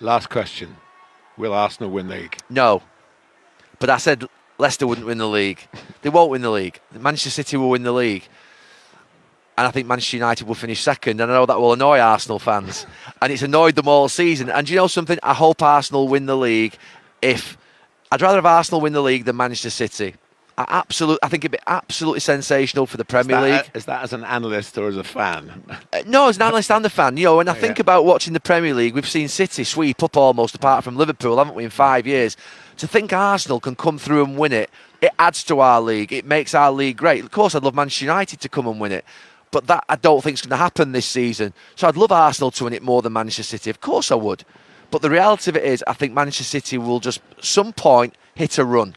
Last question. Will Arsenal win the league? No. But I said Leicester wouldn't win the league. They won't win the league. Manchester City will win the league. And I think Manchester United will finish second. And I know that will annoy Arsenal fans. And it's annoyed them all season. And do you know something? I hope Arsenal win the league. I'd rather have Arsenal win the league than Manchester City. I think it'd be absolutely sensational for the Premier League. Is that as an analyst or as a fan? No, as an analyst and a fan. When I think about watching the Premier League, we've seen City sweep up almost apart from Liverpool, haven't we, in 5 years? To think Arsenal can come through and win it, it adds to our league. It makes our league great. Of course, I'd love Manchester United to come and win it. But that I don't think is going to happen this season. So I'd love Arsenal to win it more than Manchester City. Of course I would. But the reality of it is, I think Manchester City will just, at some point, hit a run.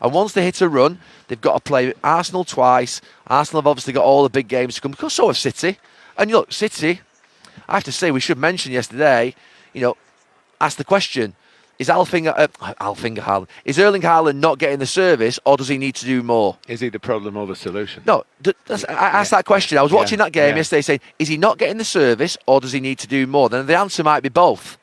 And once they hit a run, they've got to play Arsenal twice. Arsenal have obviously got all the big games to come, because so have City. And look, City, I have to say, we should mention yesterday, ask the question, is Erling Haaland not getting the service, or does he need to do more? Is he the problem or the solution? No, I asked that question. I was watching that game yesterday saying, is he not getting the service, or does he need to do more? Then the answer might be both.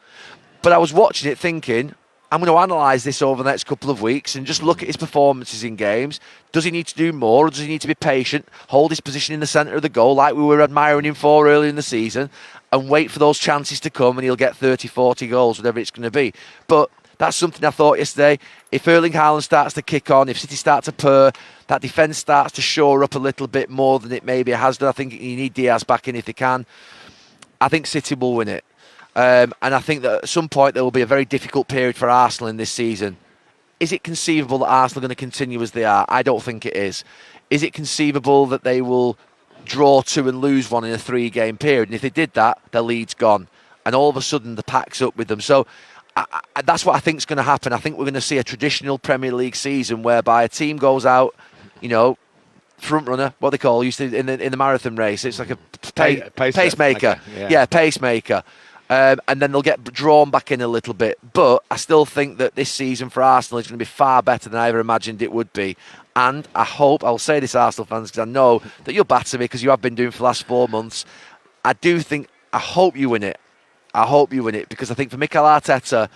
But I was watching it thinking, I'm going to analyse this over the next couple of weeks and just look at his performances in games. Does he need to do more, or does he need to be patient, hold his position in the centre of the goal like we were admiring him for earlier in the season, and wait for those chances to come and he'll get 30, 40 goals, whatever it's going to be. But that's something I thought yesterday. If Erling Haaland starts to kick on, if City start to purr, that defence starts to shore up a little bit more than it maybe has done. I think you need Diaz back in if they can. I think City will win it. And I think that at some point there will be a very difficult period for Arsenal in this season. Is it conceivable that Arsenal are going to continue as they are? I don't think it is. Is it conceivable that they will draw 2 and lose 1 in a 3-game period? And if they did that, their lead's gone. And all of a sudden the pack's up with them. So that's what I think is going to happen. I think we're going to see a traditional Premier League season whereby a team goes out, front runner, what they call used to in the marathon race. It's like a pacemaker. Pacemaker. And then they'll get drawn back in a little bit. But I still think that this season for Arsenal is going to be far better than I ever imagined it would be. And I'll say this, Arsenal fans, because I know that you'll batter me because you have been doing for the last 4 months. I hope you win it. I hope you win it, because I think for Mikel Arteta,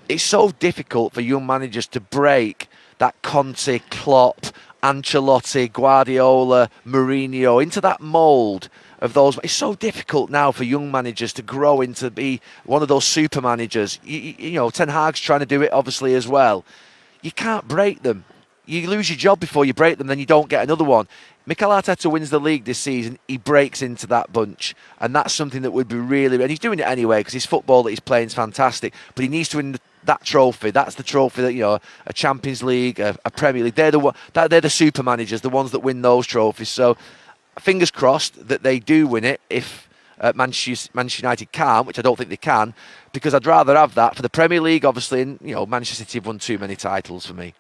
it's so difficult for young managers to break that Conte, Klopp, Ancelotti, Guardiola, Mourinho into that mould of those. It's so difficult now for young managers to grow into be one of those super managers. Ten Hag's trying to do it obviously as well. You can't break them. You lose your job before you break them, then you don't get another one. Mikel Arteta wins the league this season, he breaks into that bunch. And that's something that would be really... And he's doing it anyway, because his football that he's playing is fantastic. But he needs to win that trophy. That's the trophy that, a Champions League, a Premier League, they're the super managers, the ones that win those trophies. So fingers crossed that they do win it if Manchester United can't, which I don't think they can, because I'd rather have that for the Premier League, obviously. And, Manchester City have won too many titles for me.